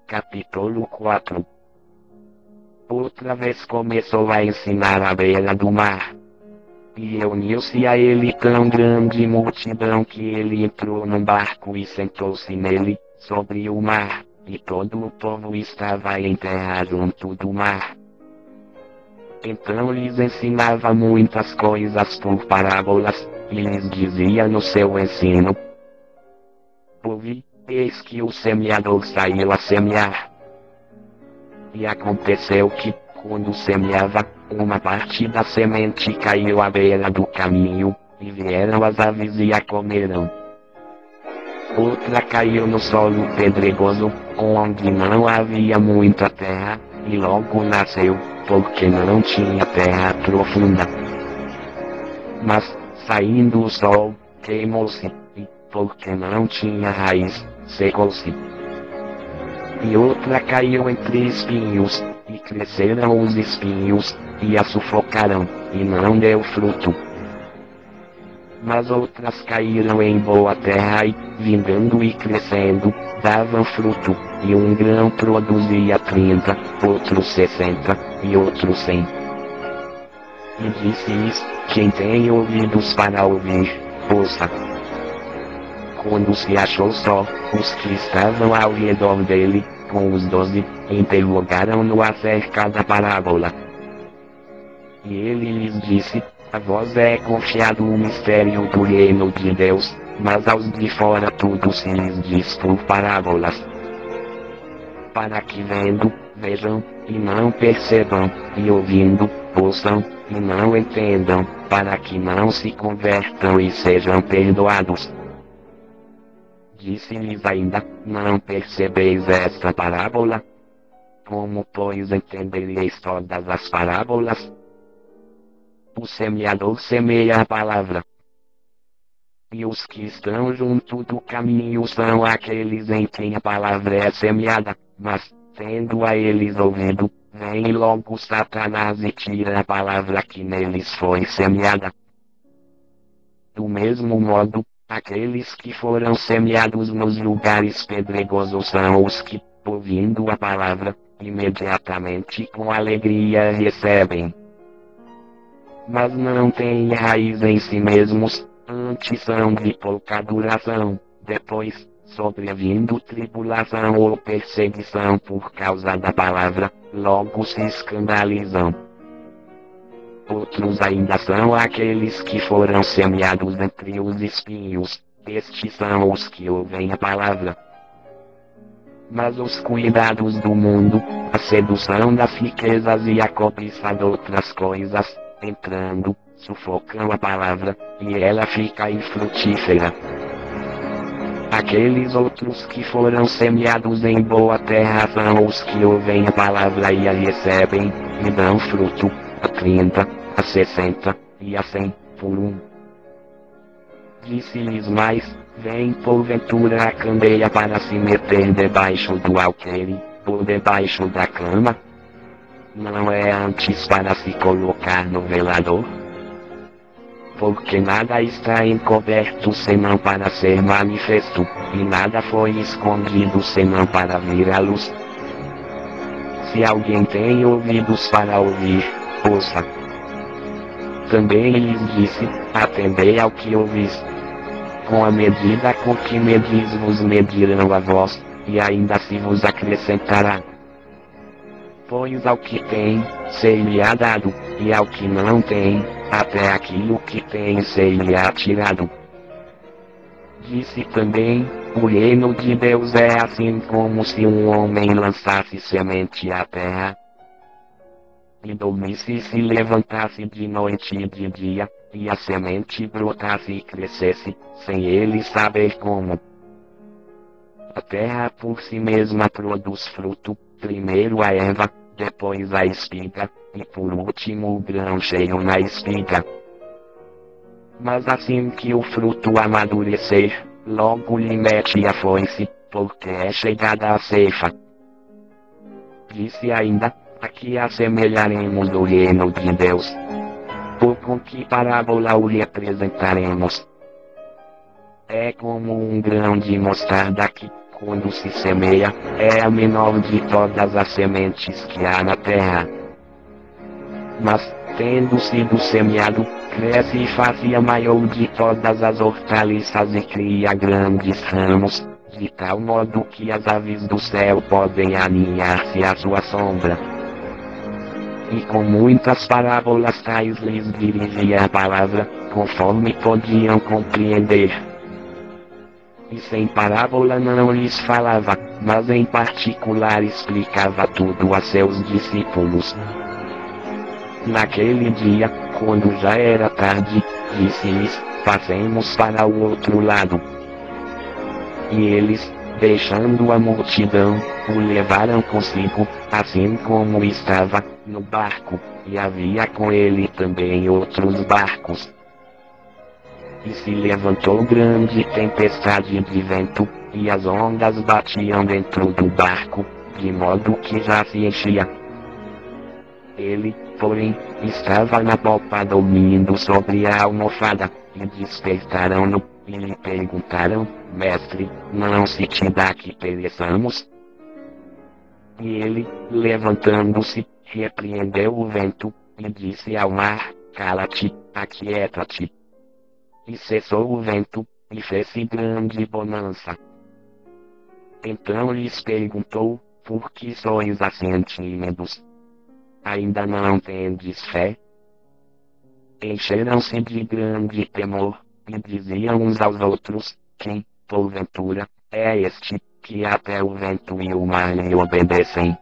Capítulo 4. Outra vez começou a ensinar à beira do mar. E reuniu-se a ele tão grande multidão que ele entrou num barco e sentou-se nele, sobre o mar, e todo o povo estava em terra junto do mar. Então lhes ensinava muitas coisas por parábolas, e lhes dizia no seu ensino: ouvi, eis que o semeador saiu a semear. E aconteceu que, quando semeava, uma parte da semente caiu à beira do caminho, e vieram as aves e a comeram. Outra caiu no solo pedregoso, onde não havia muita terra, e logo nasceu, porque não tinha terra profunda. Mas, saindo o sol, queimou-se, e, porque não tinha raiz, secou-se. E outra caiu entre espinhos, e cresceram os espinhos, e a sufocaram, e não deu fruto. Mas outras caíram em boa terra e, vingando e crescendo, davam fruto, e um grão produzia 30, outro 60, e outro 100. E disse-lhes: quem tem ouvidos para ouvir, ouça. Quando se achou só, os que estavam ao redor dele, com os 12, interrogaram-no acerca da parábola. E ele lhes disse: a vós é confiado o mistério do reino de Deus, mas aos de fora tudo se lhes diz por parábolas. Para que vendo, vejam, e não percebam, e ouvindo, ouçam, e não entendam, para que não se convertam e sejam perdoados. Disse-lhes ainda: não percebeis esta parábola? Como, pois, entendereis todas as parábolas? O semeador semeia a palavra. E os que estão junto do caminho são aqueles em quem a palavra é semeada, mas, tendo a eles ouvido, vem logo Satanás e tira a palavra que neles foi semeada. Do mesmo modo, aqueles que foram semeados nos lugares pedregosos são os que, ouvindo a palavra, imediatamente com alegria recebem. Mas não têm raiz em si mesmos, antes são de pouca duração. Depois, sobrevindo tribulação ou perseguição por causa da palavra, logo se escandalizam. Outros ainda são aqueles que foram semeados entre os espinhos. Estes são os que ouvem a palavra. Mas os cuidados do mundo, a sedução das riquezas e a cobiça de outras coisas, entrando, sufocam a palavra, e ela fica infrutífera. Aqueles outros que foram semeados em boa terra são os que ouvem a palavra e a recebem, e dão fruto, a 30, a 60, e a 100, por um. Disse-lhes mais: vem porventura a candeia para se meter debaixo do alqueire, ou debaixo da cama? Não é antes para se colocar no velador? Porque nada está encoberto senão para ser manifesto, e nada foi escondido senão para vir à luz. Se alguém tem ouvidos para ouvir, ouça. Também lhes disse: atendei ao que ouvis. Com a medida com que medis vos medirão a vós, e ainda se vos acrescentará. Pois ao que tem, ser-lhe-á dado, e ao que não tem, até aquilo que tem ser-lhe-á tirado. Disse também: o reino de Deus é assim como se um homem lançasse semente à terra, e dormisse e se levantasse de noite e de dia, e a semente brotasse e crescesse, sem ele saber como. A terra por si mesma produz fruto, primeiro a erva, depois a espiga, e por último o grão cheio na espiga. Mas assim que o fruto amadurecer, logo lhe mete a foice, porque é chegada a ceifa. Disse ainda: aqui assemelharemos o reino de Deus. Por com que parábola o representaremos? É como um grão de mostarda que, quando se semeia, é a menor de todas as sementes que há na terra. Mas, tendo sido semeado, cresce e faz-se maior de todas as hortaliças e cria grandes ramos, de tal modo que as aves do céu podem aninhar-se à sua sombra. E com muitas parábolas tais lhes dirigia a palavra, conforme podiam compreender. E sem parábola não lhes falava, mas em particular explicava tudo a seus discípulos. Naquele dia, quando já era tarde, disse-lhes, passemos para o outro lado. E eles, deixando a multidão, o levaram consigo, assim como estava, no barco, e havia com ele também outros barcos. E se levantou grande tempestade de vento, e as ondas batiam dentro do barco, de modo que já se enchia. Ele, porém, estava na popa dormindo sobre a almofada, e despertaram-no, e lhe perguntaram, Mestre, não se te dá que pereçamos? E ele, levantando-se, repreendeu o vento, e disse ao mar, cala-te, aquieta-te. E cessou o vento, e fez-se grande bonança. Então lhes perguntou, por que sois assim tímidos? Ainda não tendes fé? Encheram-se de grande temor, e diziam uns aos outros, quem, porventura, é este, que até o vento e o mar lhe obedecem?